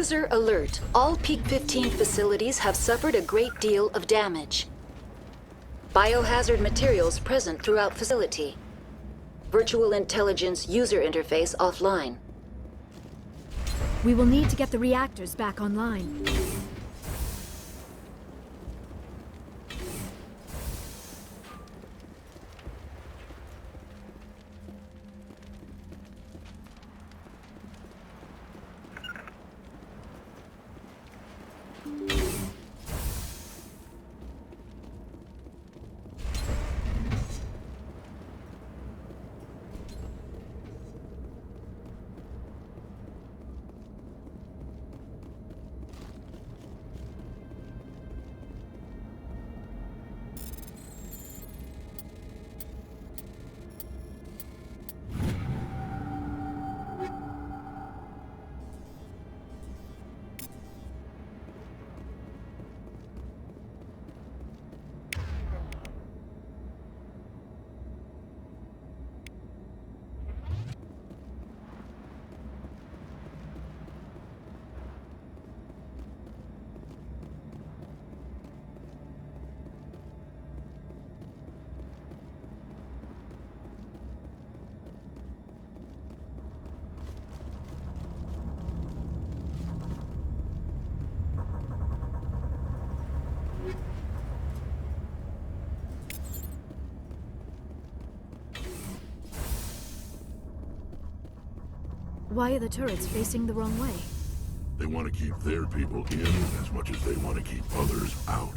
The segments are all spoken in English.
User alert. All Peak 15 facilities have suffered a great deal of damage. Biohazard materials present throughout facility. Virtual intelligence user interface offline. We will need to get the reactors back online. Why are the turrets facing the wrong way? They want to keep their people in as much as they want to keep others out.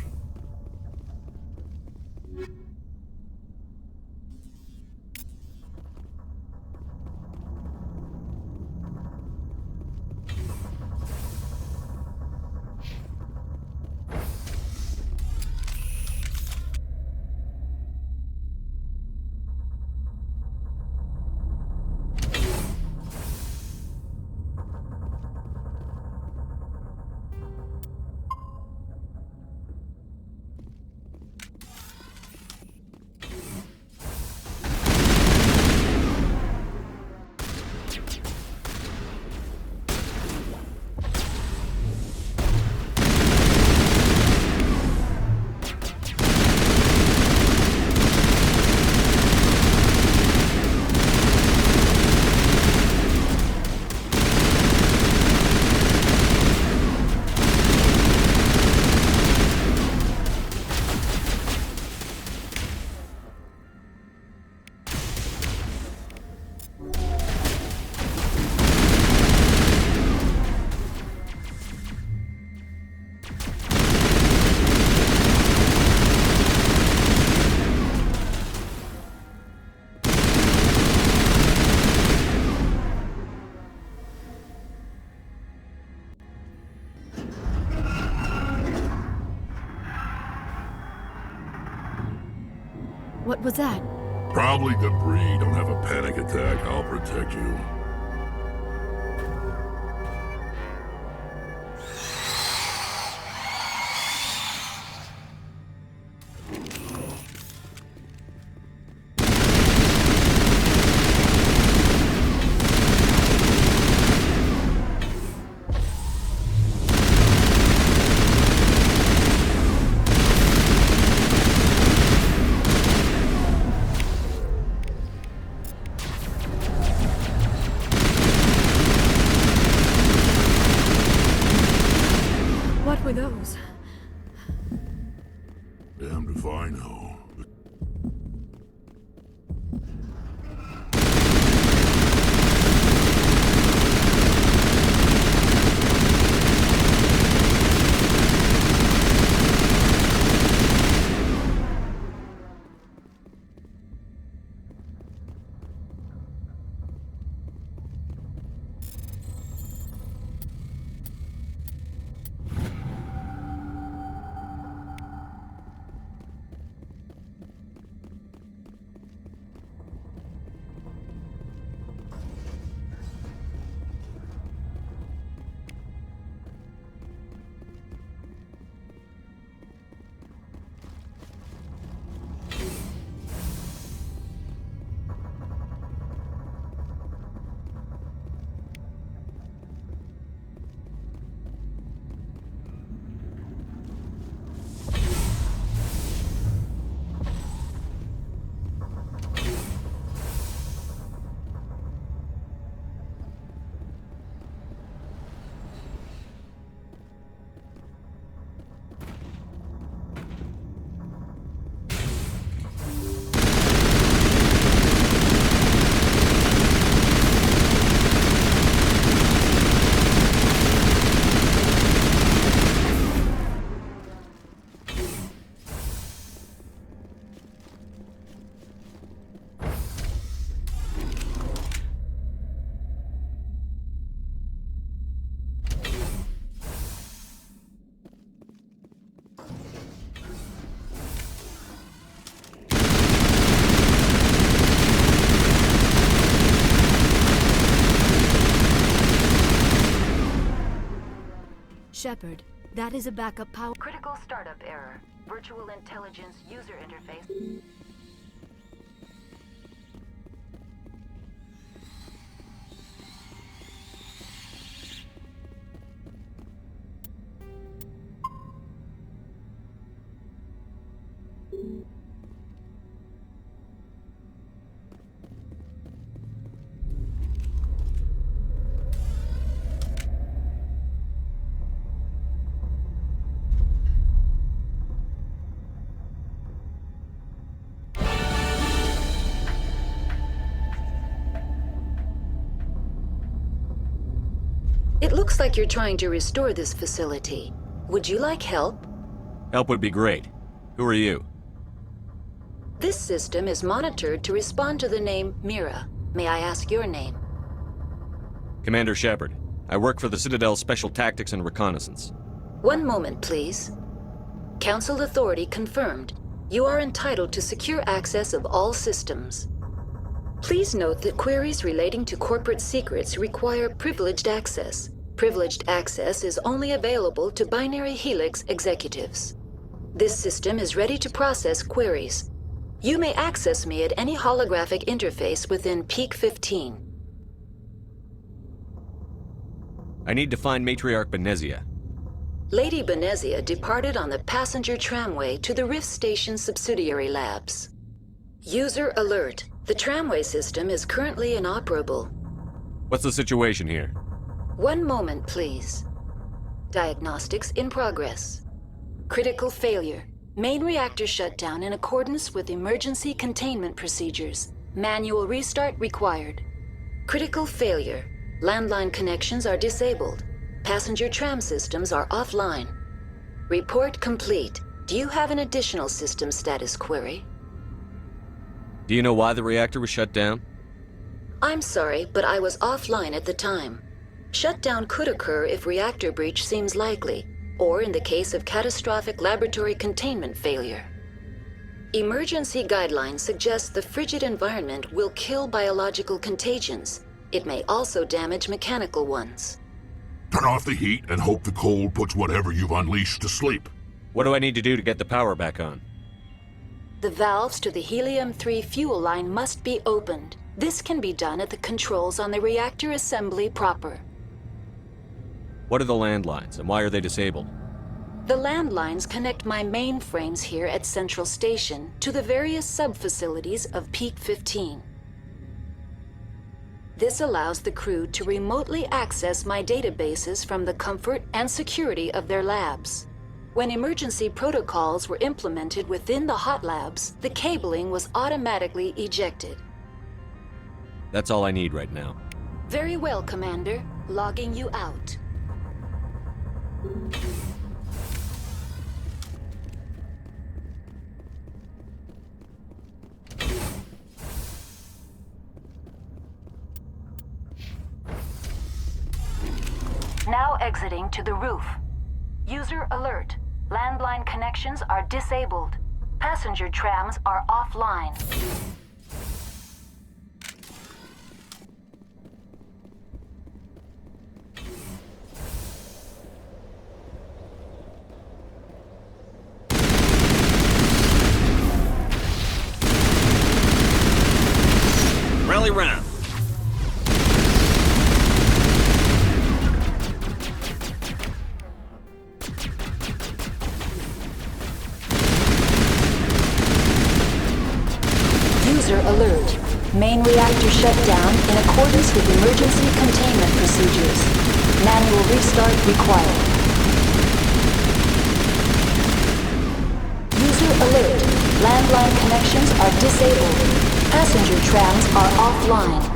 What was that? Probably debris. Don't have a panic attack. I'll protect you. Shepard, that is a backup power. Critical startup error. Virtual intelligence user interface. It looks like you're trying to restore this facility. Would you like help? Help would be great. Who are you? This system is monitored to respond to the name Mira. May I ask your name? Commander Shepard. I work for the Citadel's Special Tactics and Reconnaissance. One moment, please. Council authority confirmed. You are entitled to secure access of all systems. Please note that queries relating to corporate secrets require privileged access. Privileged access is only available to Binary Helix executives. This system is ready to process queries. You may access me at any holographic interface within Peak 15. I need to find Matriarch Benezia. Lady Benezia departed on the passenger tramway to the Rift Station subsidiary labs. User alert. The tramway system is currently inoperable. What's the situation here? One moment, please. Diagnostics in progress. Critical failure. Main reactor shut down in accordance with emergency containment procedures. Manual restart required. Critical failure. Landline connections are disabled. Passenger tram systems are offline. Report complete. Do you have an additional system status query? Do you know why the reactor was shut down? I'm sorry, but I was offline at the time. Shutdown could occur if reactor breach seems likely, or in the case of catastrophic laboratory containment failure. Emergency guidelines suggest the frigid environment will kill biological contagions. It may also damage mechanical ones. Turn off the heat and hope the cold puts whatever you've unleashed to sleep. What do I need to do to get the power back on? The valves to the helium-3 fuel line must be opened. This can be done at the controls on the reactor assembly proper. What are the landlines, and why are they disabled? The landlines connect my mainframes here at Central Station to the various sub-facilities of Peak 15. This allows the crew to remotely access my databases from the comfort and security of their labs. When emergency protocols were implemented within the hot labs, the cabling was automatically ejected. That's all I need right now. Very well, Commander. Logging you out. Now exiting to the roof. User alert. Landline connections are disabled. Passenger trams are offline. Rally round! User alert. Main reactor shut down in accordance with emergency containment procedures. Manual restart required. User alert. Landline connections are disabled. Passenger trams are offline.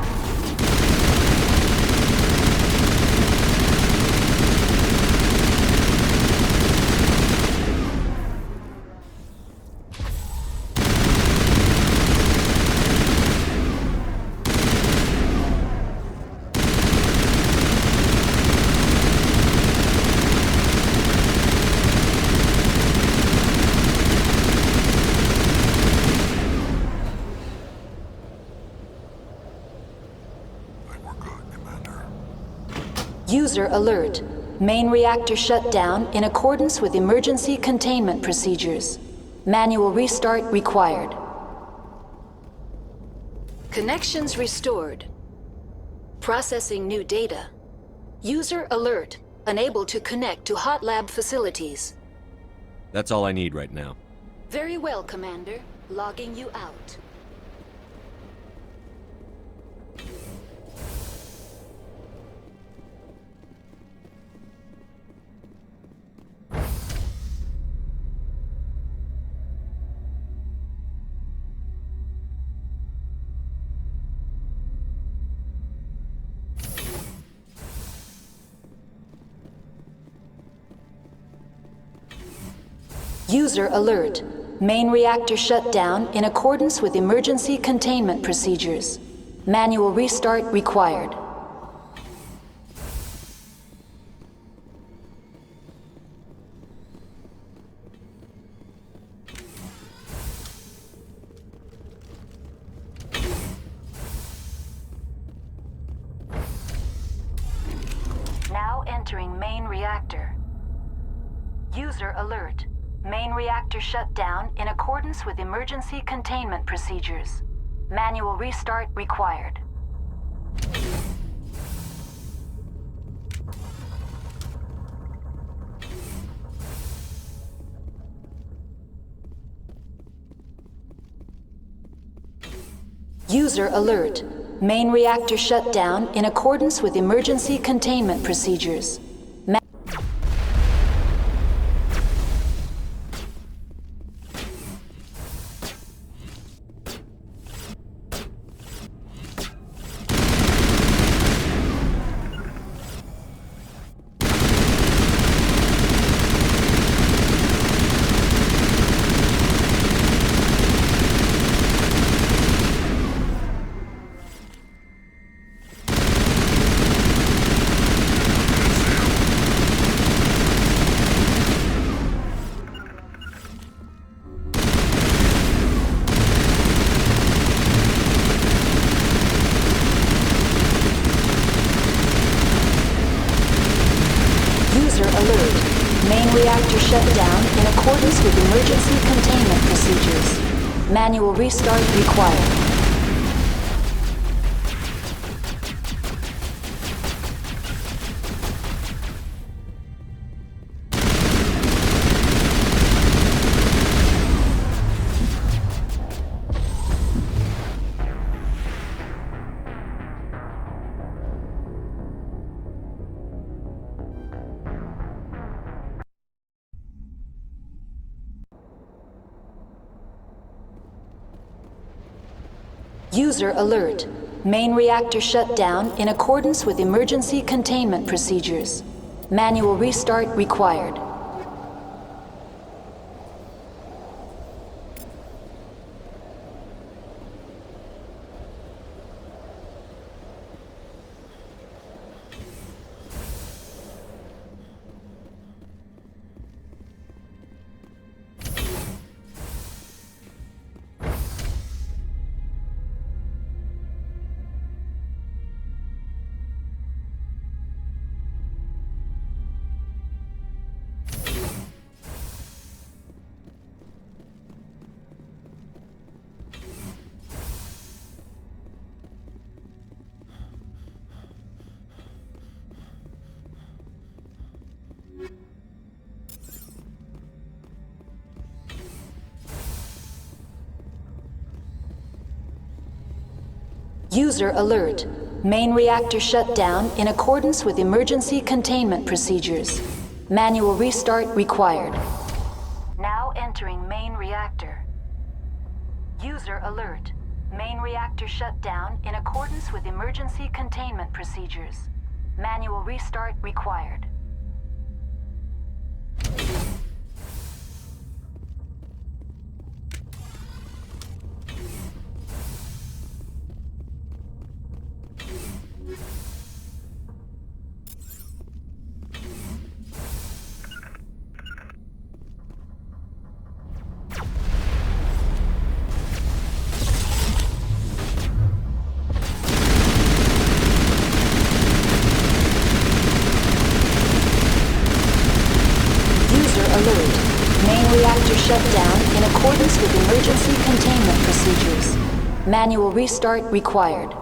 User alert. Main reactor shut down in accordance with emergency containment procedures. Manual restart required. Connections restored. Processing new data. User alert. Unable to connect to hot lab facilities. That's all I need right now. Very well, Commander. Logging you out. User alert. Main reactor shut down in accordance with emergency containment procedures. Manual restart required. Now entering main reactor. User alert. Main reactor shut down in accordance with emergency containment procedures. Manual restart required. User alert. Main reactor shut down in accordance with emergency containment procedures. Reactor shut down in accordance with emergency containment procedures. Manual restart required. User alert. Main reactor shut down in accordance with emergency containment procedures. Manual restart required. User alert. Main reactor shut down in accordance with emergency containment procedures. Manual restart required. Now entering main reactor. User alert. Main reactor shut down in accordance with emergency containment procedures. Manual restart required. shut down in accordance with emergency containment procedures. Manual restart required.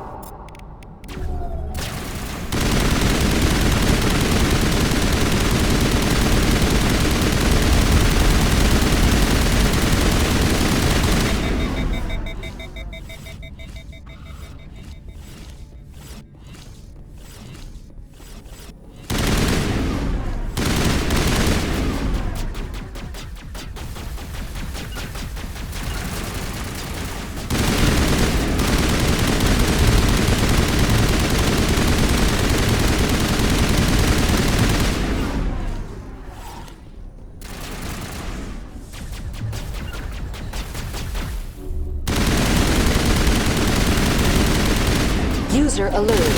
User alert.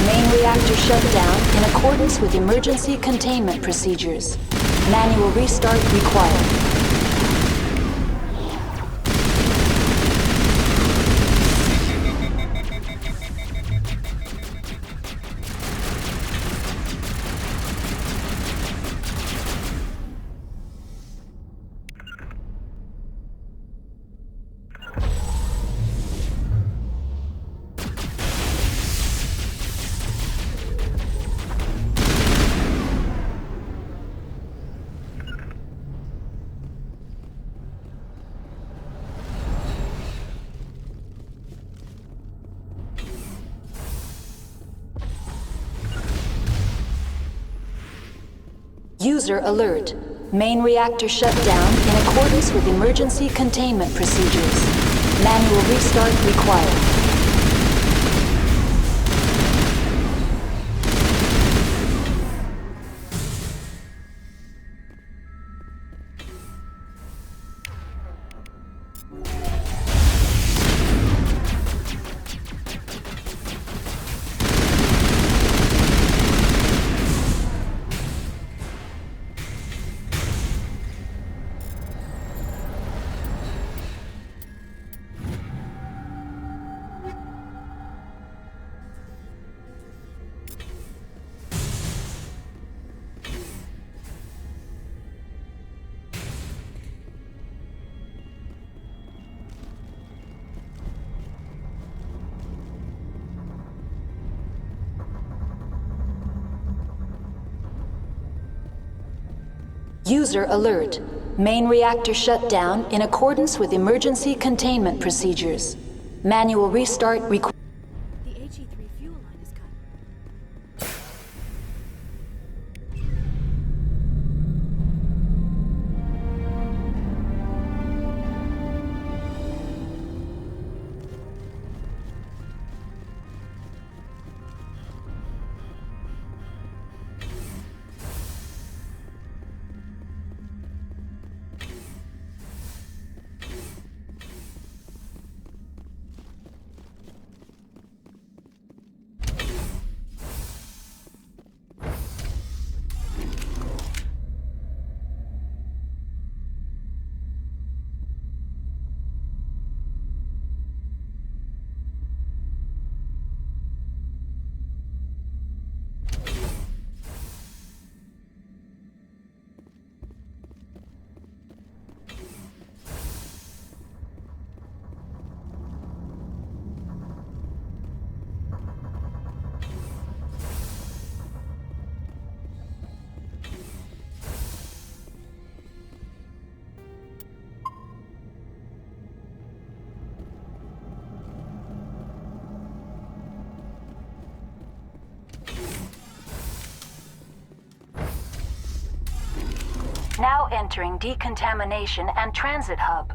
Main reactor shut down in accordance with emergency containment procedures. Manual restart required. User alert. Main reactor shut down in accordance with emergency containment procedures. Manual restart required. User alert. Main reactor shut down in accordance with emergency containment procedures. Manual restart required. The HE3 fuel line is cut. Now entering decontamination and transit hub.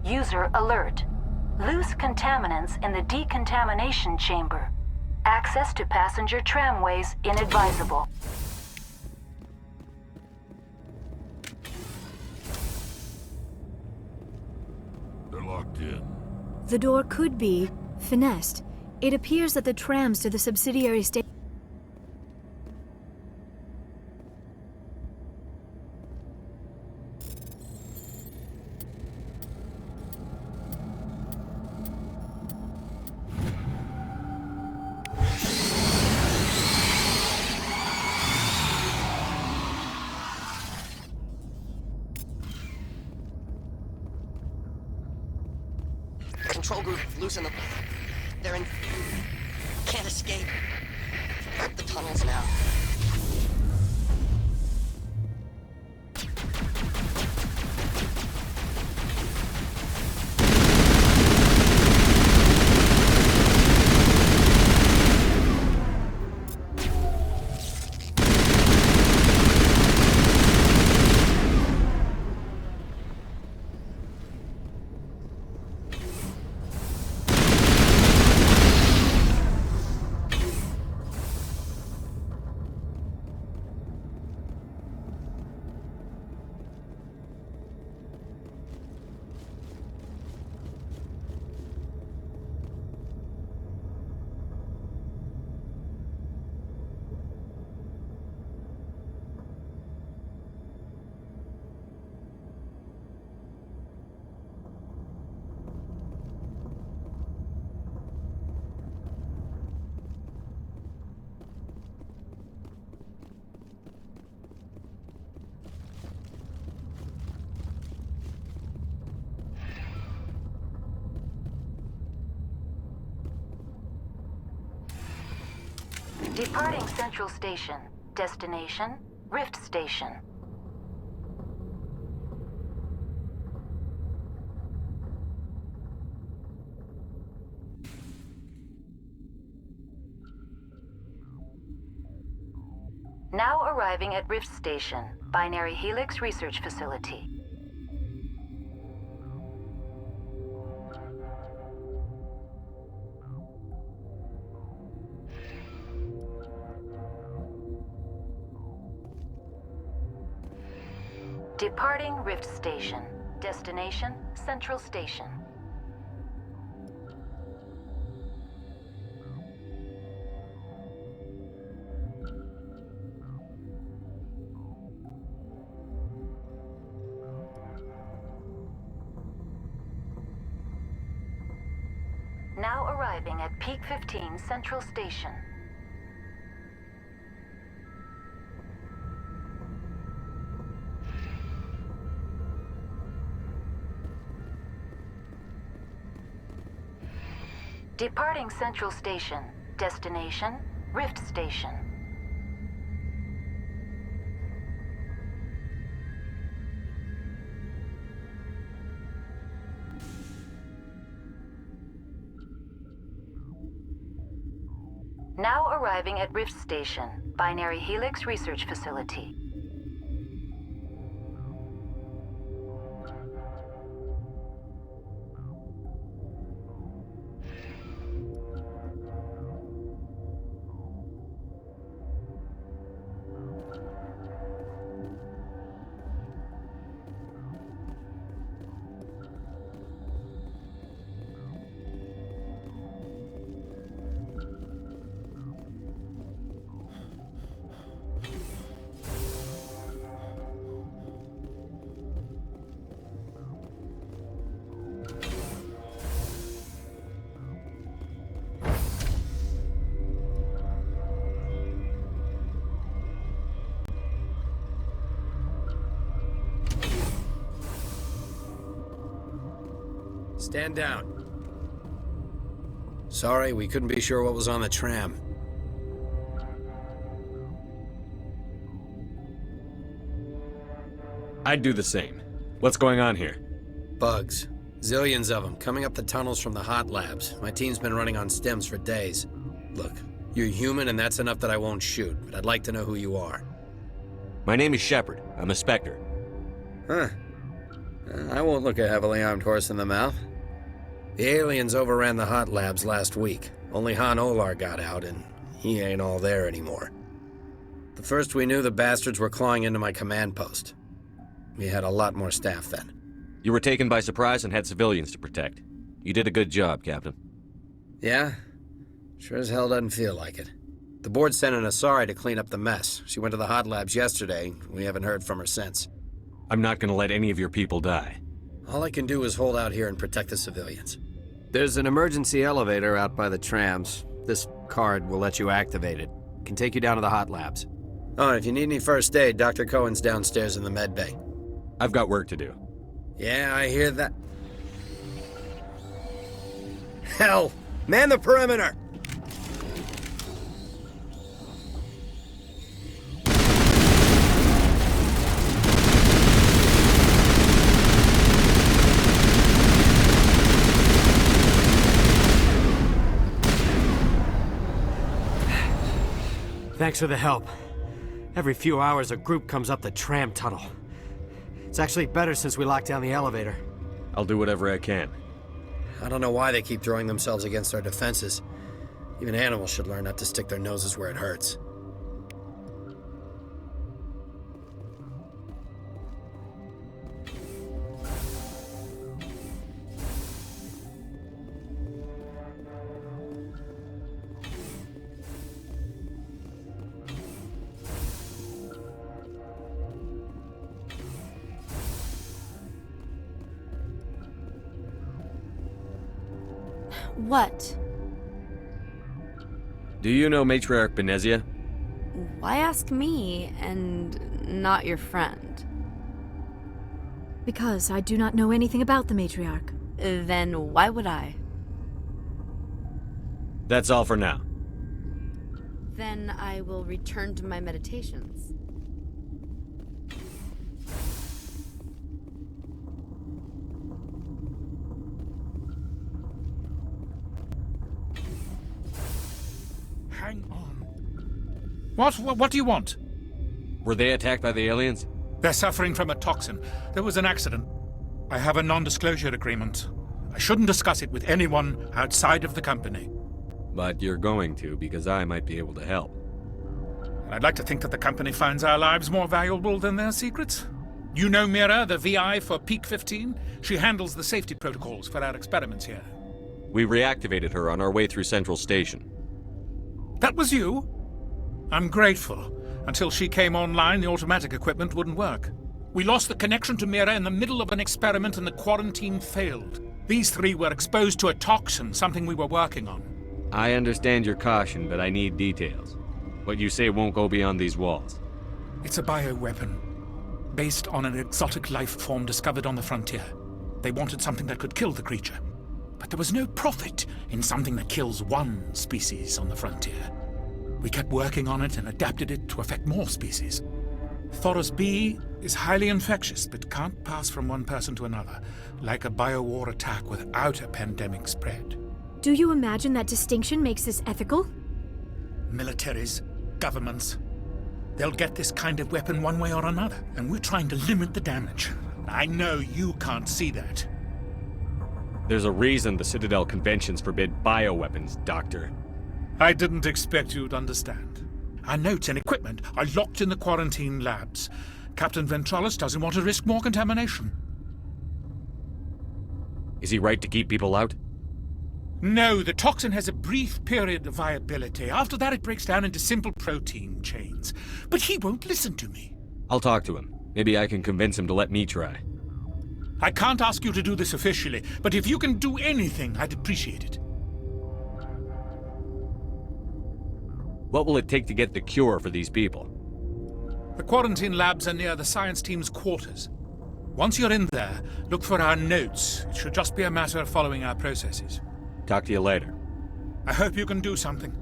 User alert. Loose contaminants in the decontamination chamber. Access to passenger tramways inadvisable. They're locked in. The door could be finessed. It appears that the trams to the subsidiary station. control group loosen the... They're in... Can't escape. The tunnels now. Departing Central Station. Destination, Rift Station. Now arriving at Rift Station, Binary Helix Research Facility. Departing Rift Station. Destination, Central Station. Now arriving at Peak 15 Central Station. Departing Central Station. Destination, Rift Station. Now arriving at Rift Station, Binary Helix Research Facility. Stand down. Sorry, we couldn't be sure what was on the tram. I'd do the same. What's going on here? Bugs. Zillions of them, coming up the tunnels from the hot labs. My team's been running on stems for days. Look, you're human and that's enough that I won't shoot, but I'd like to know who you are. My name is Shepard. I'm a Spectre. Huh. I won't look a heavily armed horse in the mouth. The aliens overran the hot labs last week. Only Han Olar got out, and he ain't all there anymore. The first we knew, the bastards were clawing into my command post. We had a lot more staff then. You were taken by surprise and had civilians to protect. You did a good job, Captain. Yeah? Sure as hell doesn't feel like it. The board sent an Asari to clean up the mess. She went to the hot labs yesterday. We haven't heard from her since. I'm not gonna let any of your people die. All I can do is hold out here and protect the civilians. There's an emergency elevator out by the trams. This card will let you activate it. Can take you down to the hot labs. Oh, and if you need any first aid, Dr. Cohen's downstairs in the med bay. I've got work to do. Yeah, I hear that. Hell! Man the perimeter! Thanks for the help. Every few hours, a group comes up the tram tunnel. It's actually better since we locked down the elevator. I'll do whatever I can. I don't know why they keep throwing themselves against our defenses. Even animals should learn not to stick their noses where it hurts. What? Do you know Matriarch Benezia? Why ask me and not your friend? Because I do not know anything about the matriarch. Then why would I? That's all for now. Then I will return to my meditations. Hang on. What do you want? Were they attacked by the aliens? They're suffering from a toxin. There was an accident. I have a non-disclosure agreement. I shouldn't discuss it with anyone outside of the company. But you're going to, because I might be able to help. And I'd like to think that the company finds our lives more valuable than their secrets. You know Mira, the VI for Peak 15? She handles the safety protocols for our experiments here. We reactivated her on our way through Central Station. That was you? I'm grateful. Until she came online, the automatic equipment wouldn't work. We lost the connection to Mira in the middle of an experiment and the quarantine failed. These three were exposed to a toxin, something we were working on. I understand your caution, but I need details. What you say won't go beyond these walls. It's a bioweapon, based on an exotic life form discovered on the frontier. They wanted something that could kill the creature. But there was no profit in something that kills one species on the frontier. We kept working on it and adapted it to affect more species. Thoros B is highly infectious, but can't pass from one person to another, like a biowar attack without a pandemic spread. Do you imagine that distinction makes this ethical? Militaries, governments, they'll get this kind of weapon one way or another, and we're trying to limit the damage. I know you can't see that. There's a reason the Citadel conventions forbid bioweapons, Doctor. I didn't expect you'd understand. Our notes and equipment are locked in the quarantine labs. Captain Ventralis doesn't want to risk more contamination. Is he right to keep people out? No, the toxin has a brief period of viability. After that, it breaks down into simple protein chains. But he won't listen to me. I'll talk to him. Maybe I can convince him to let me try. I can't ask you to do this officially, but if you can do anything, I'd appreciate it. What will it take to get the cure for these people? The quarantine labs are near the science team's quarters. Once you're in there, look for our notes. It should just be a matter of following our processes. Talk to you later. I hope you can do something.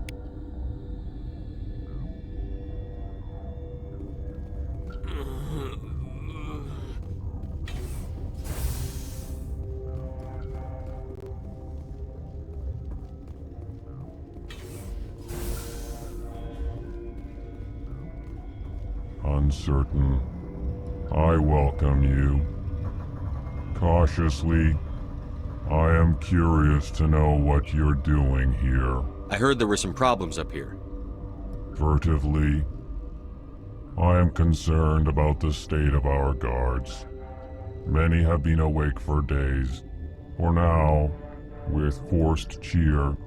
Uncertain. I welcome you. Cautiously, I am curious to know what you're doing here. I heard there were some problems up here. Furtively, I am concerned about the state of our guards. Many have been awake for days. For now, with forced cheer,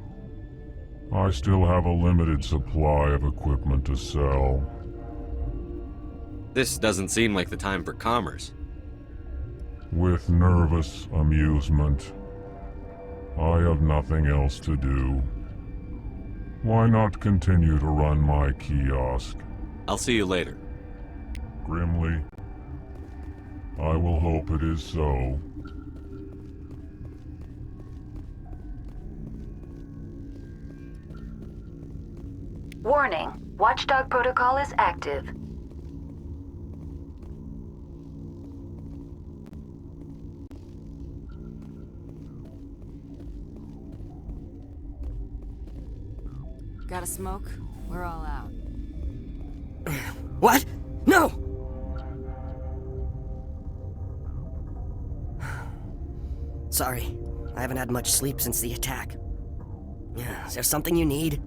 I still have a limited supply of equipment to sell. This doesn't seem like the time for commerce. With nervous amusement. I have nothing else to do. Why not continue to run my kiosk? I'll see you later. Grimly, I will hope it is so. Warning, Watchdog protocol is active. Got a smoke? We're all out. What? No! Sorry, I haven't had much sleep since the attack. Is there something you need?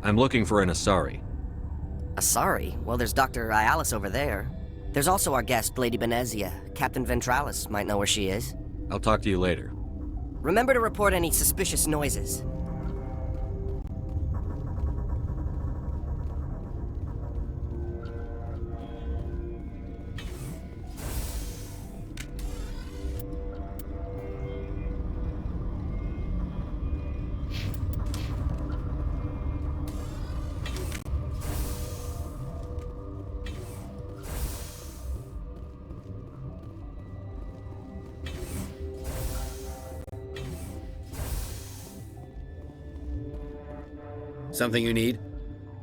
I'm looking for an Asari. Sorry. Well, there's Dr. Ayalis over there. There's also our guest, Lady Benezia. Captain Ventralis might know where she is. I'll talk to you later. Remember to report any suspicious noises. Something you need?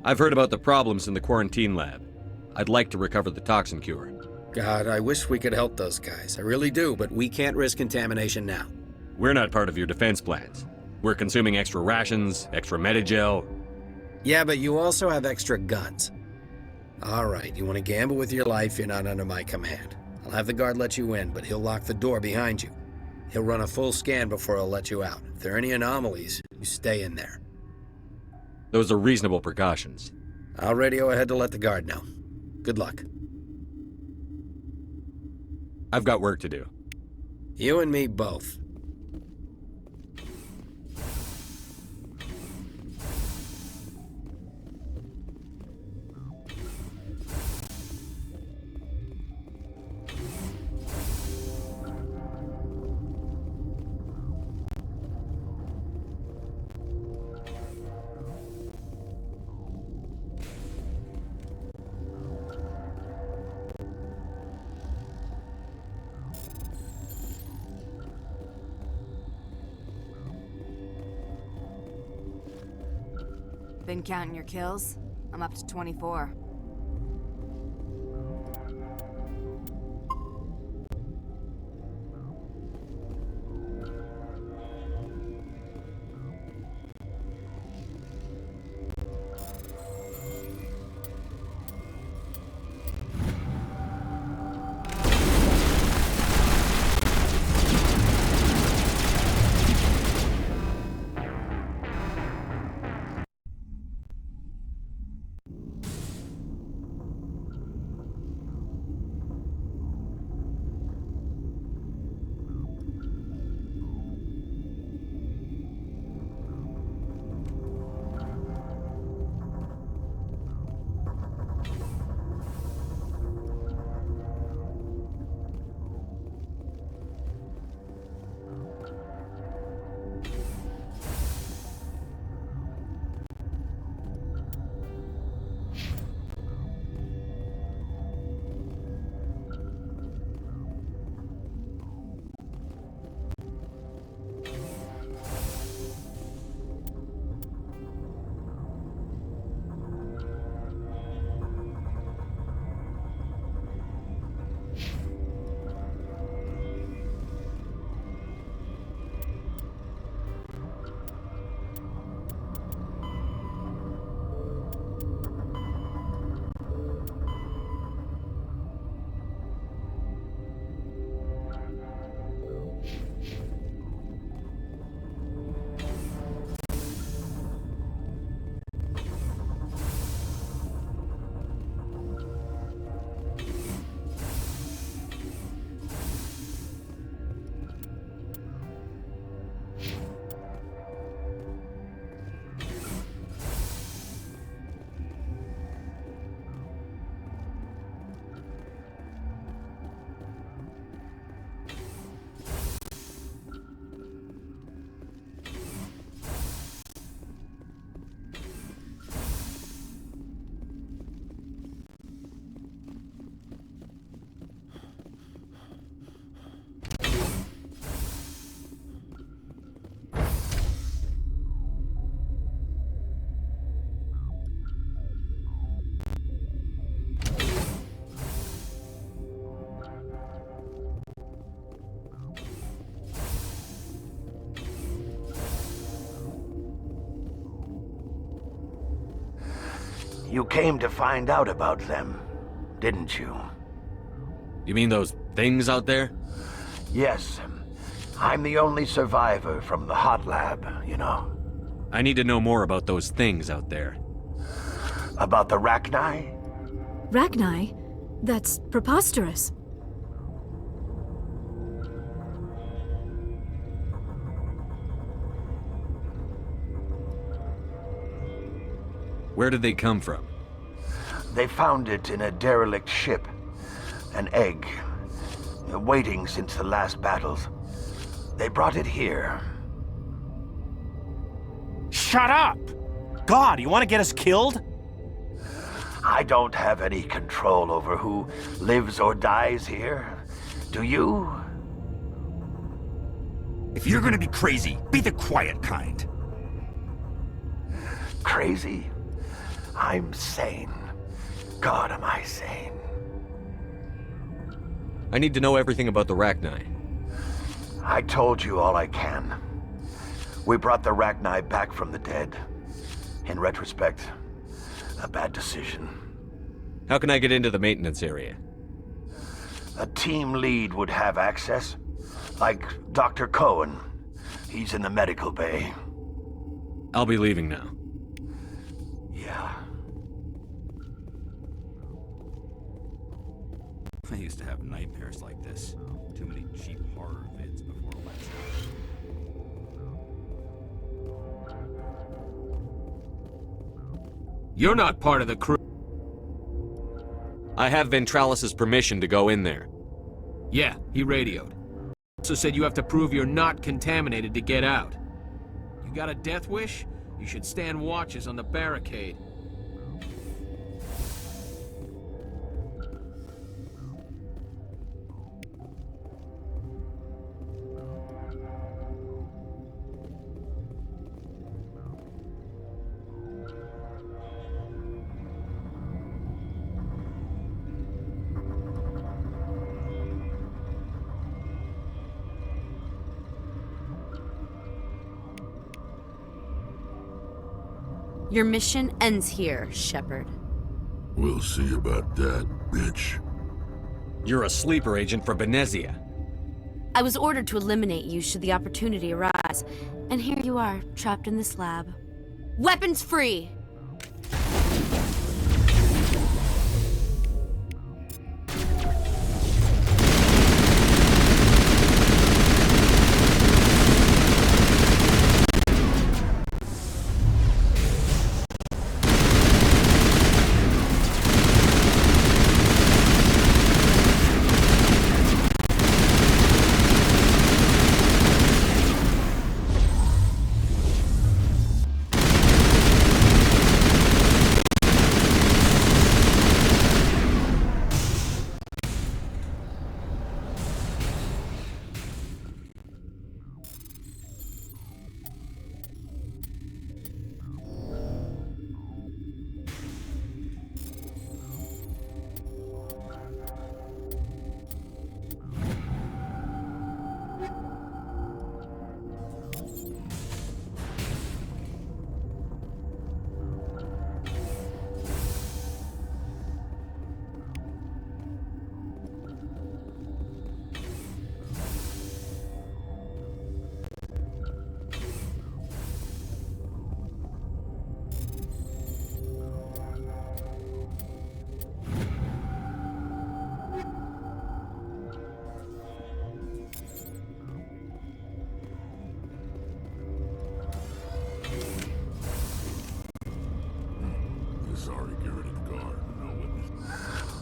I've heard about the problems in the quarantine lab. I'd like to recover the toxin cure. God, I wish we could help those guys. I really do, but we can't risk contamination now. We're not part of your defense plans. We're consuming extra rations, extra Medigel. Yeah, but you also have extra guns. All right, you want to gamble with your life, you're not under my command. I'll have the guard let you in, but he'll lock the door behind you. He'll run a full scan before he'll let you out. If there are any anomalies, you stay in there. Those are reasonable precautions. I'll radio ahead to let the guard know. Good luck. I've got work to do. You and me both. Been counting your kills? I'm up to 24. You came to find out about them, didn't you? You mean those things out there? Yes. I'm the only survivor from the hot lab, you know. I need to know more about those things out there. About the Rachni? Rachni? That's preposterous. Where did they come from? They found it in a derelict ship. An egg. Waiting since the last battles. They brought it here. Shut up! God, you want to get us killed? I don't have any control over who lives or dies here. Do you? If you're gonna be crazy, be the quiet kind. Crazy? I'm sane. God, am I sane. I need to know everything about the Rachni. I told you all I can. We brought the Rachni back from the dead. In retrospect, a bad decision. How can I get into the maintenance area? A team lead would have access. Like Dr. Cohen. He's in the medical bay. I'll be leaving now. Yeah. I used to have nightmares like this. Too many cheap horror vids before lecture. You're not part of the crew. I have Ventralis's permission to go in there. Yeah, he radioed. Also said you have to prove you're not contaminated to get out. You got a death wish? You should stand watches on the barricade. Your mission ends here, Shepard. We'll see about that, bitch. You're a sleeper agent for Venezia. I was ordered to eliminate you should the opportunity arise, and here you are, trapped in this lab. Weapons free!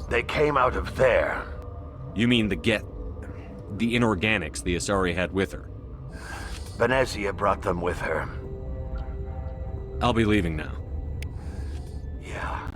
They came out of there. You mean the inorganics the Asari had with her? Venezia brought them with her. I'll be leaving now. Yeah.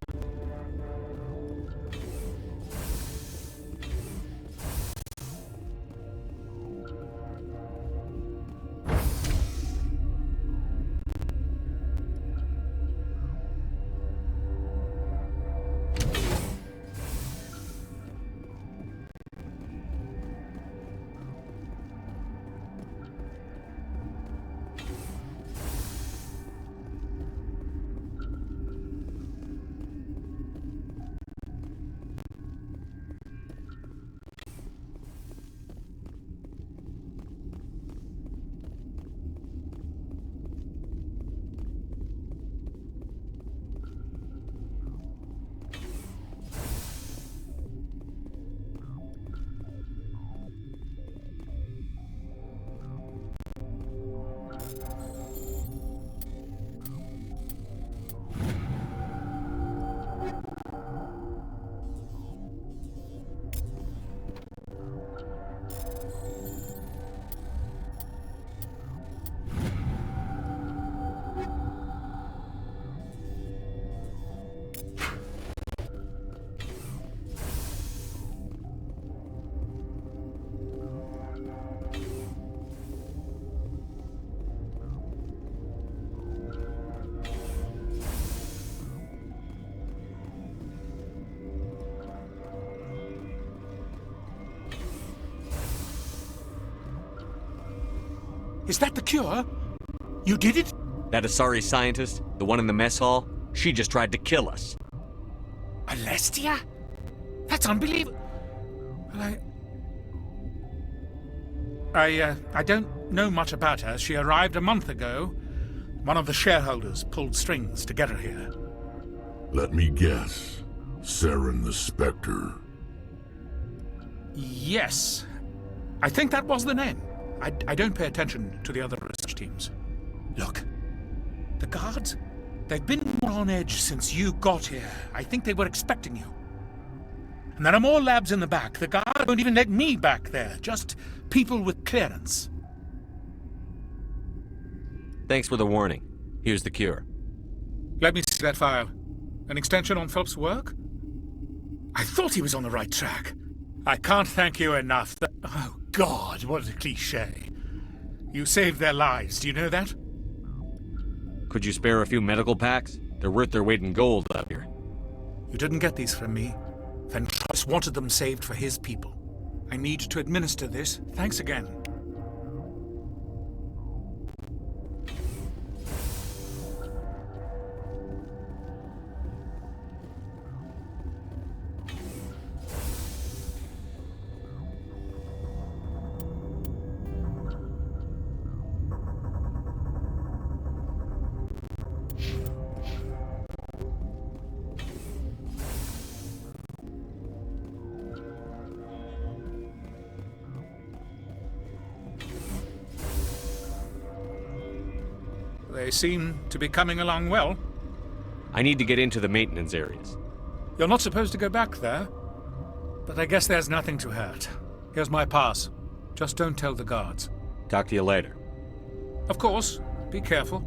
Is that the cure? You did it? That Asari scientist, the one in the mess hall, she just tried to kill us. Alestia? That's unbelievable. Well, I don't know much about her. She arrived a month ago. One of the shareholders pulled strings to get her here. Let me guess. Saren the Spectre. Yes. I think that was the name. I don't pay attention to the other research teams. Look, the guards, they've been on edge since you got here. I think they were expecting you. And there are more labs in the back. The guard won't even let me back there. Just people with clearance. Thanks for the warning. Here's the cure. Let me see that file. An extension on Phelps' work? I thought he was on the right track. I can't thank you enough. Oh, God, what a cliché. You saved their lives, do you know that? Could you spare a few medical packs? They're worth their weight in gold out here. You didn't get these from me. Ventralus wanted them saved for his people. I need to administer this. Thanks again. They seem to be coming along well. I need to get into the maintenance areas. You're not supposed to go back there, but I guess there's nothing to hurt. Here's my pass. Just don't tell the guards. Talk to you later. Of course. Be careful.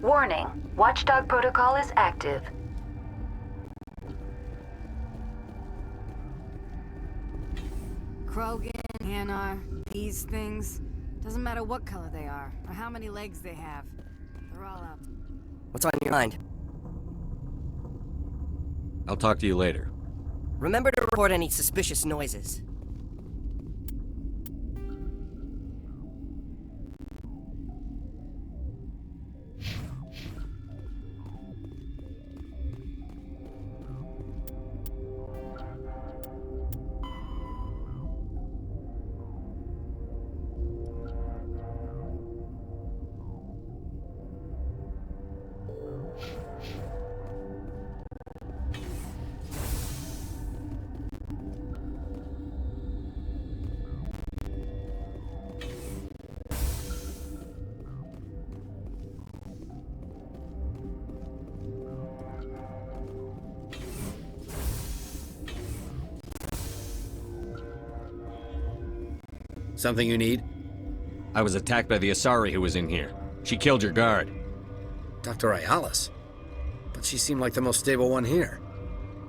Warning. Watchdog protocol is active. Krogan, Hanar, these things. Doesn't matter what color they are, or how many legs they have. They're all out. What's on your mind? I'll talk to you later. Remember to report any suspicious noises. Something you need? I was attacked by the Asari who was in here. She killed your guard. Dr. Ayalis? But she seemed like the most stable one here.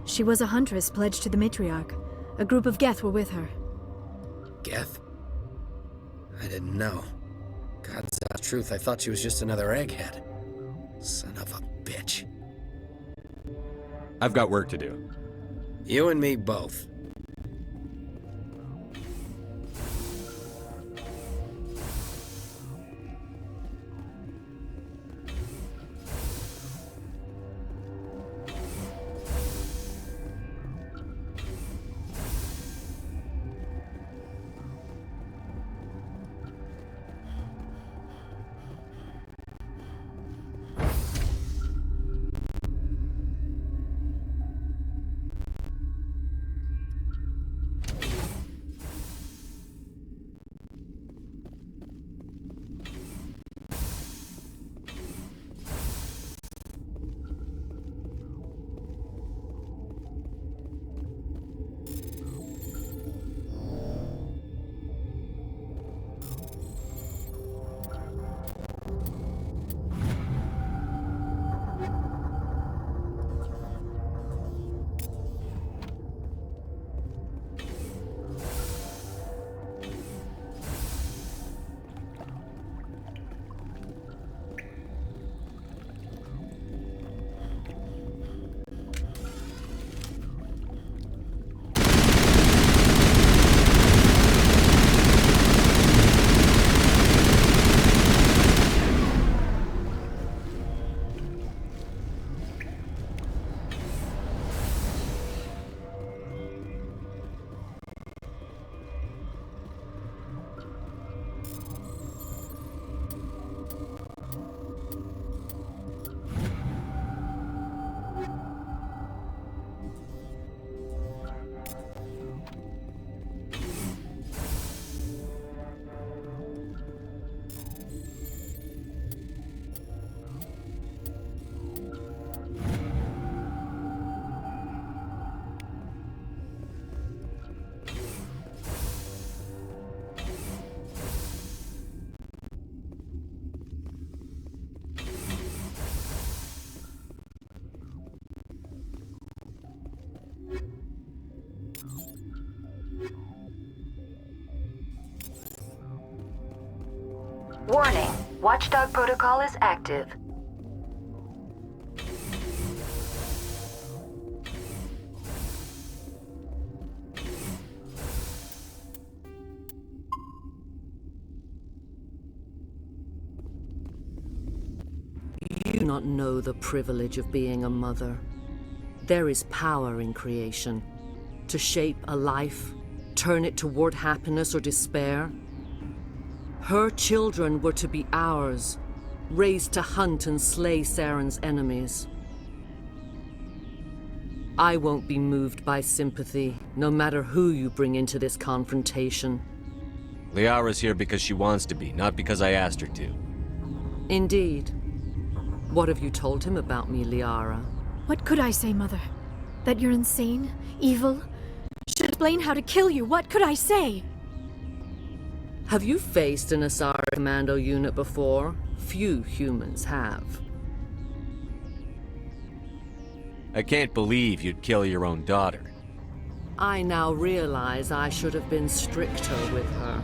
She was a huntress pledged to the matriarch. A group of Geth were with her. Geth? I didn't know. God's truth, I thought she was just another egghead. Son of a bitch. I've got work to do. You and me both. Warning, Watchdog protocol is active. You do not know the privilege of being a mother. There is power in creation. To shape a life, turn it toward happiness or despair. Her children were to be ours, raised to hunt and slay Saren's enemies. I won't be moved by sympathy, no matter who you bring into this confrontation. Liara's here because she wants to be, not because I asked her to. Indeed. What have you told him about me, Liara? What could I say, Mother? That you're insane? Evil? Should explain how to kill you. What could I say? Have you faced an Asari commando unit before? Few humans have. I can't believe you'd kill your own daughter. I now realize I should have been stricter with her.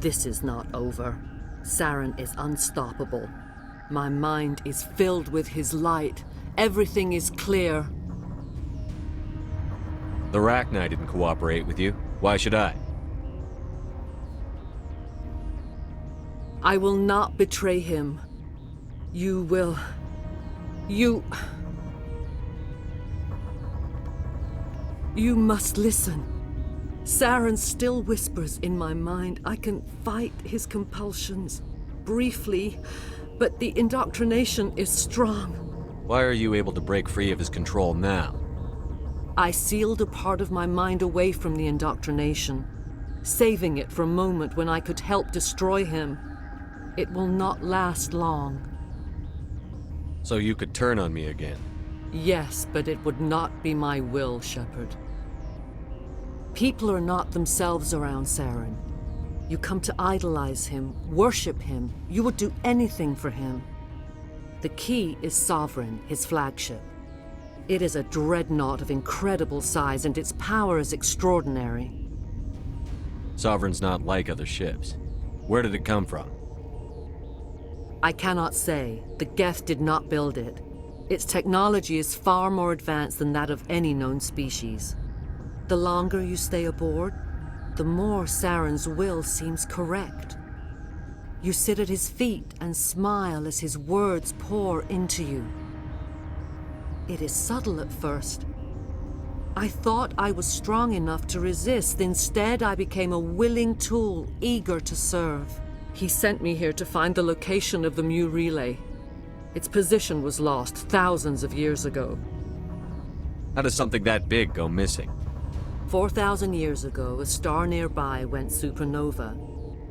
This is not over. Saren is unstoppable. My mind is filled with his light. Everything is clear. The Rachni didn't cooperate with you. Why should I? I will not betray him. You will... You must listen. Saren still whispers in my mind. I can fight his compulsions, briefly, but the indoctrination is strong. Why are you able to break free of his control now? I sealed a part of my mind away from the indoctrination, saving it for a moment when I could help destroy him. It will not last long. So you could turn on me again? Yes, but it would not be my will, Shepard. People are not themselves around Saren. You come to idolize him, worship him. You would do anything for him. The key is Sovereign, his flagship. It is a dreadnought of incredible size, and its power is extraordinary. Sovereign's not like other ships. Where did it come from? I cannot say. The Geth did not build it. Its technology is far more advanced than that of any known species. The longer you stay aboard, the more Saren's will seems correct. You sit at his feet and smile as his words pour into you. It is subtle at first. I thought I was strong enough to resist. Instead, I became a willing tool, eager to serve. He sent me here to find the location of the Mu relay. Its position was lost thousands of years ago. How does something that big go missing? 4,000 years ago, a star nearby went supernova.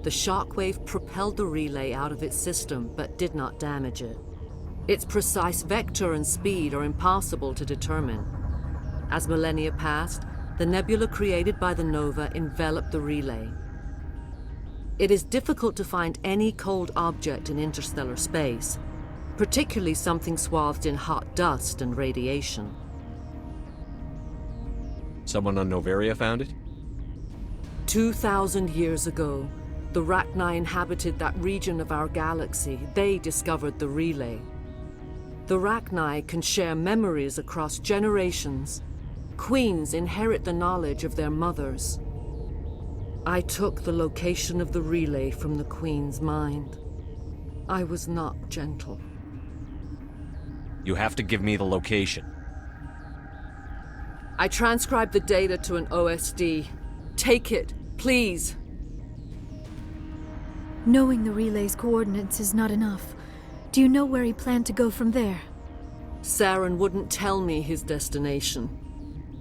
The shockwave propelled the relay out of its system, but did not damage it. Its precise vector and speed are impossible to determine. As millennia passed, the nebula created by the nova enveloped the relay. It is difficult to find any cold object in interstellar space, particularly something swathed in hot dust and radiation. Someone on Noveria found it? 2,000 years ago, the Rachni inhabited that region of our galaxy. They discovered the relay. The Rachni can share memories across generations. Queens inherit the knowledge of their mothers. I took the location of the relay from the Queen's mind. I was not gentle. You have to give me the location. I transcribed the data to an OSD. Take it, please. Knowing the relay's coordinates is not enough. Do you know where he planned to go from there? Saren wouldn't tell me his destination.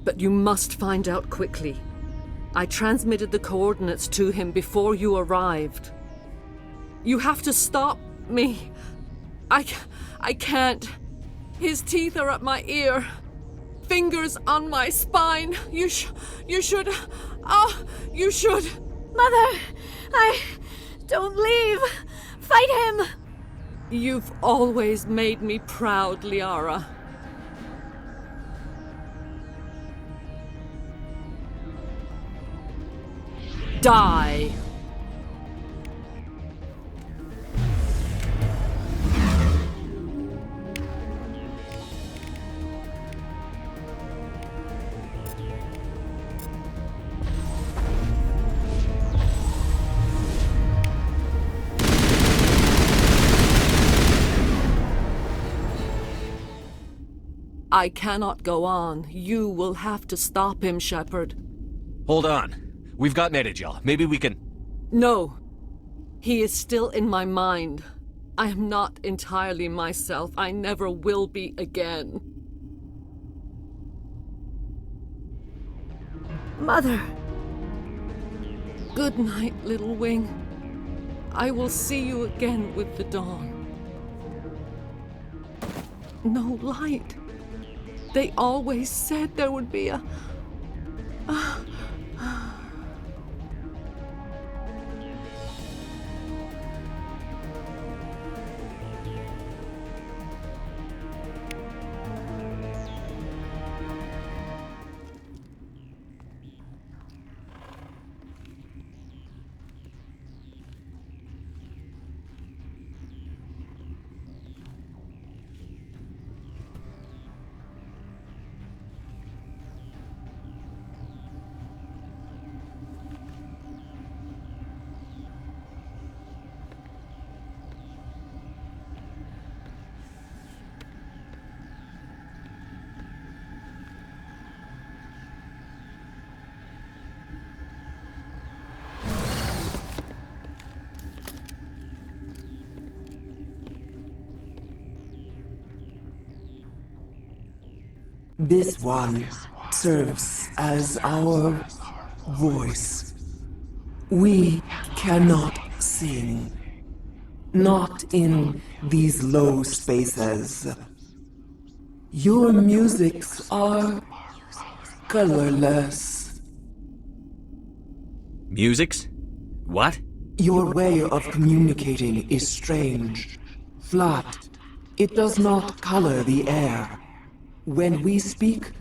But you must find out quickly. I transmitted the coordinates to him before you arrived. You have to stop me. I can't. His teeth are at my ear. Fingers on my spine. You should. You should. Mother! Don't leave! Fight him! You've always made me proud, Liara. Die! I cannot go on. You will have to stop him, Shepard. Hold on. We've got Metagel. Maybe we can... No. He is still in my mind. I am not entirely myself. I never will be again. Mother! Good night, little wing. I will see you again with the dawn. No light. They always said there would be a... This one serves as our voice. We cannot sing. Not in these low spaces. Your musics are colorless. Musics? What? Your way of communicating is strange. Flat. It does not color the air. When we speak,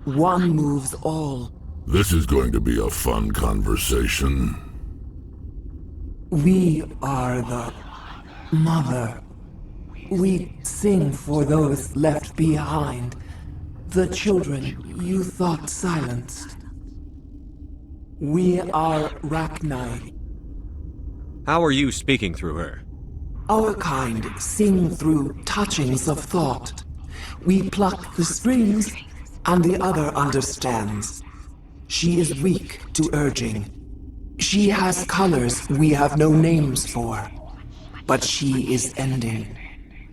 one moves all. This is going to be a fun conversation. We are the mother. We sing for those left behind. The children you thought silenced. We are Rachni. How are you speaking through her? Our kind sing through touchings of thought. We pluck the strings, and the other understands. She is weak to urging. She has colors we have no names for. But she is ending.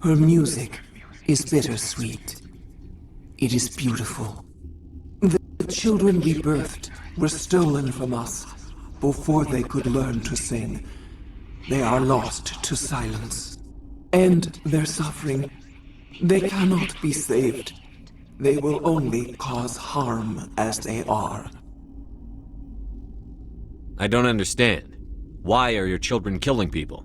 Her music is bittersweet. It is beautiful. The children we birthed were stolen from us before they could learn to sing. They are lost to silence. And their suffering, they cannot be saved. They will only cause harm as they are. I don't understand. Why are your children killing people?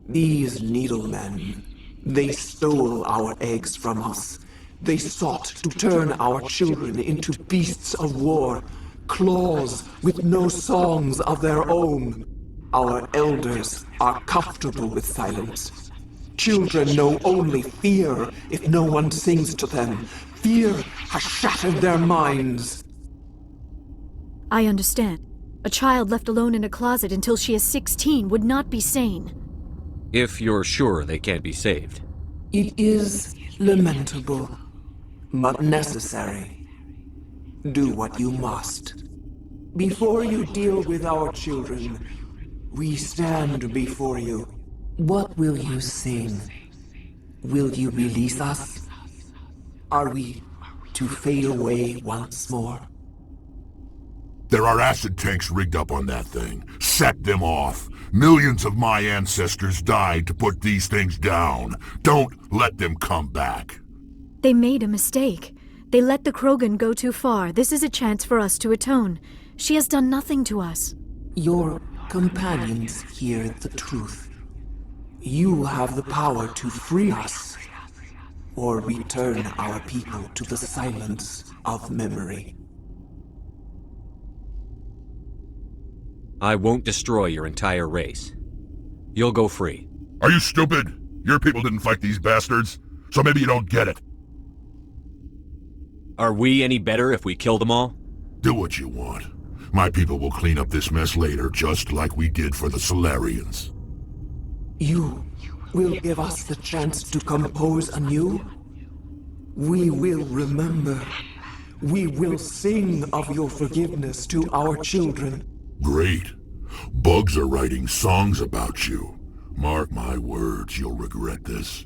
These needlemen, they stole our eggs from us. They sought to turn our children into beasts of war, claws with no songs of their own. Our elders are comfortable with silence. Children know only fear if no one sings to them. Fear has shattered their minds. I understand. A child left alone in a closet until she is 16 would not be sane. If you're sure they can't be saved. It is lamentable, but necessary. Do what you must. Before you deal with our children, we stand before you. What will you sing? Will you release us? Are we to fade away once more? There are acid tanks rigged up on that thing. Set them off. Millions of my ancestors died to put these things down. Don't let them come back. They made a mistake. They let the Krogan go too far. This is a chance for us to atone. She has done nothing to us. Your companions hear the truth. You have the power to free us, or return our people to the silence of memory. I won't destroy your entire race. You'll go free. Are you stupid? Your people didn't fight these bastards, so maybe you don't get it. Are we any better if we kill them all? Do what you want. My people will clean up this mess later, just like we did for the Solarians. You will give us the chance to compose anew? We will remember. We will sing of your forgiveness to our children. Great. Bugs are writing songs about you. Mark my words, you'll regret this.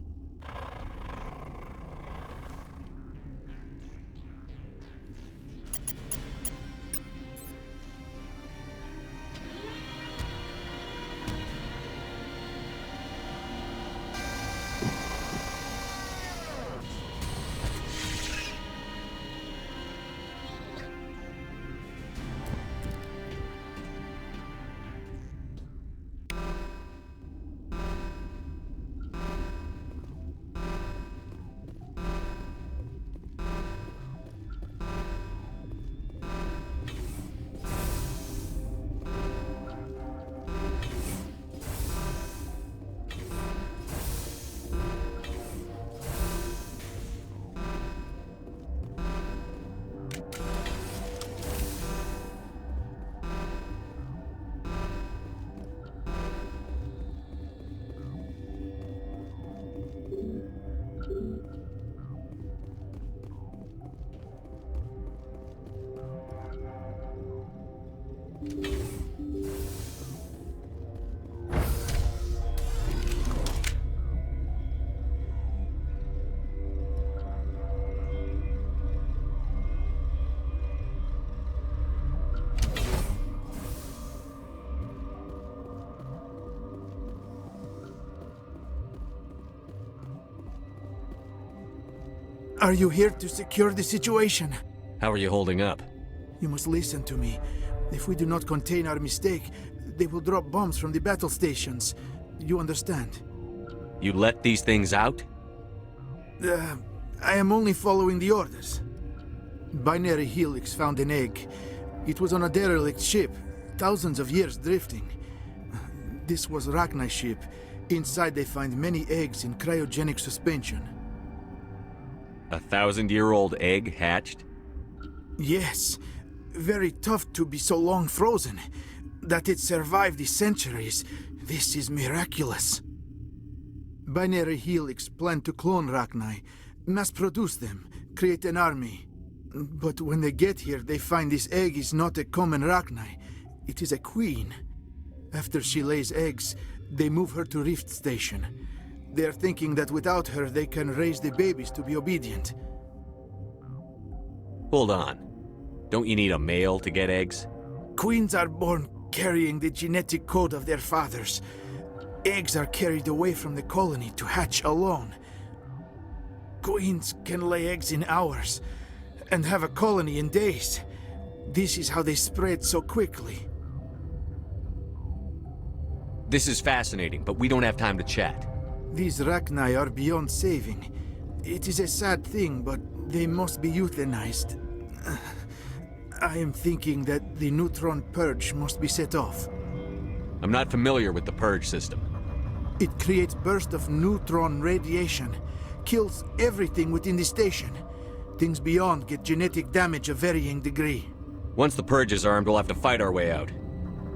Are you here to secure the situation? How are you holding up? You must listen to me. If we do not contain our mistake, they will drop bombs from the battle stations. You understand? You let these things out? I am only following the orders. Binary Helix found an egg. It was on a derelict ship, thousands of years drifting. This was Rachni's ship. Inside they find many eggs in cryogenic suspension. A 1,000-year-old egg hatched? Yes. Very tough to be so long frozen. That it survived the centuries. This is miraculous. Binary Helix planned to clone Rachni, mass-produce them, create an army. But when they get here, they find this egg is not a common Rachni. It is a queen. After she lays eggs, they move her to Rift Station. They are thinking that without her, they can raise the babies to be obedient. Hold on. Don't you need a male to get eggs? Queens are born carrying the genetic code of their fathers. Eggs are carried away from the colony to hatch alone. Queens can lay eggs in hours and have a colony in days. This is how they spread so quickly. This is fascinating, but we don't have time to chat. These Rachni are beyond saving. It is a sad thing, but they must be euthanized. I am thinking that the neutron purge must be set off. I'm not familiar with the purge system. It creates bursts of neutron radiation, kills everything within the station. Things beyond get genetic damage of varying degree. Once the purge is armed, we'll have to fight our way out.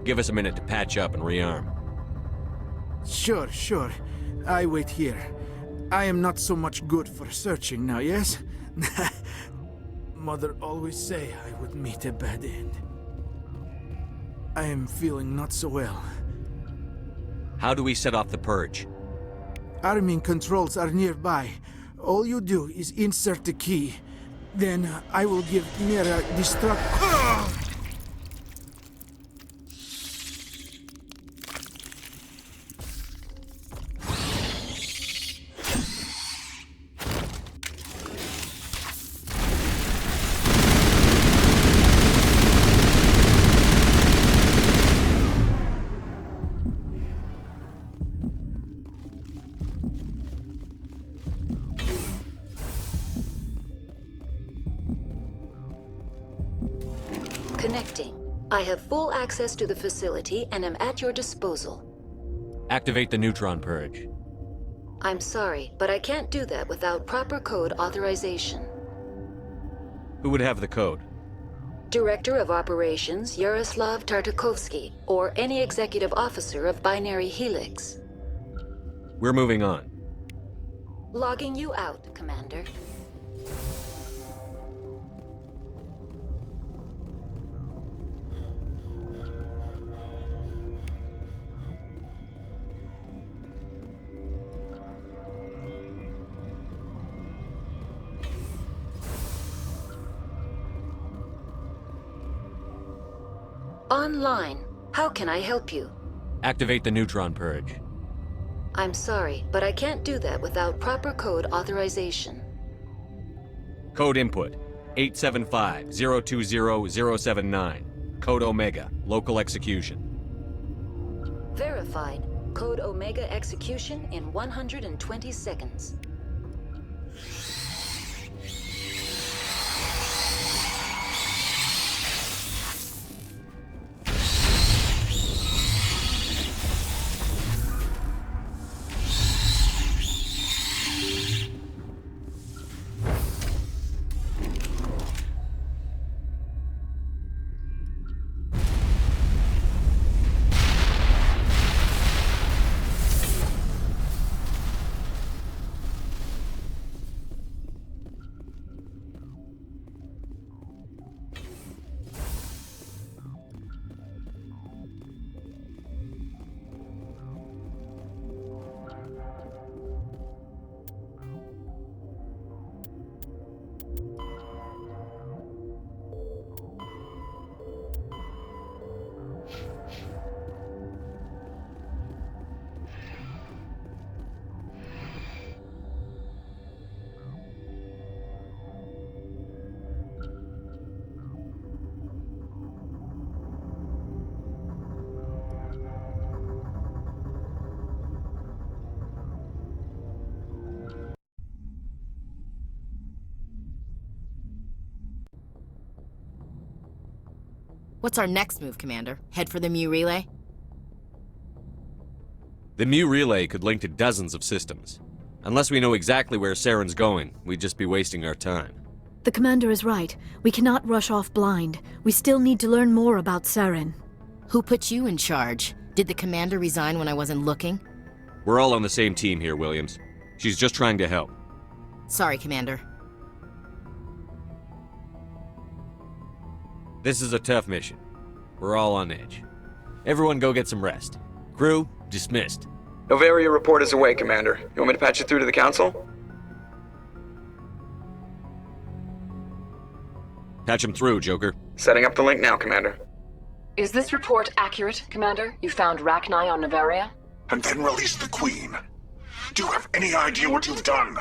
Give us a minute to patch up and rearm. Sure. I wait here. I am not so much good for searching now, yes? Mother always say I would meet a bad end. I am feeling not so well. How do we set off the purge? Arming controls are nearby. All you do is insert the key. Then I will give Mira destruct... Connecting. I have full access to the facility and am at your disposal. Activate the neutron purge. I'm sorry, but I can't do that without proper code authorization. Who would have the code? Director of Operations Yaroslav Tartakovsky, or any executive officer of Binary Helix. We're moving on. Logging you out, Commander. Online. How can I help you? Activate the neutron purge. I'm sorry, but I can't do that without proper code authorization. Code input 875-020-079. Code Omega. Local execution. Verified. Code Omega execution in 120 seconds. What's our next move, Commander? Head for the Mu Relay? The Mu Relay could link to dozens of systems. Unless we know exactly where Saren's going, we'd just be wasting our time. The commander is right. We cannot rush off blind. We still need to learn more about Saren. Who put you in charge? Did the commander resign when I wasn't looking? We're all on the same team here, Williams. She's just trying to help. Sorry, Commander. This is a tough mission. We're all on edge. Everyone go get some rest. Crew, dismissed. Noveria report is away, Commander. You want me to patch it through to the Council? Patch him through, Joker. Setting up the link now, Commander. Is this report accurate, Commander? You found Rachni on Noveria? And then released the Queen. Do you have any idea what you've done?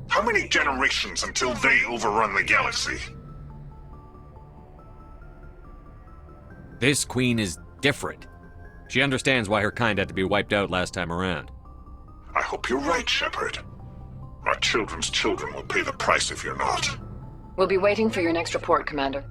How many generations until they overrun the galaxy? This Queen is different. She understands why her kind had to be wiped out last time around. I hope you're right, Shepard. Our children's children will pay the price if you're not. We'll be waiting for your next report, Commander.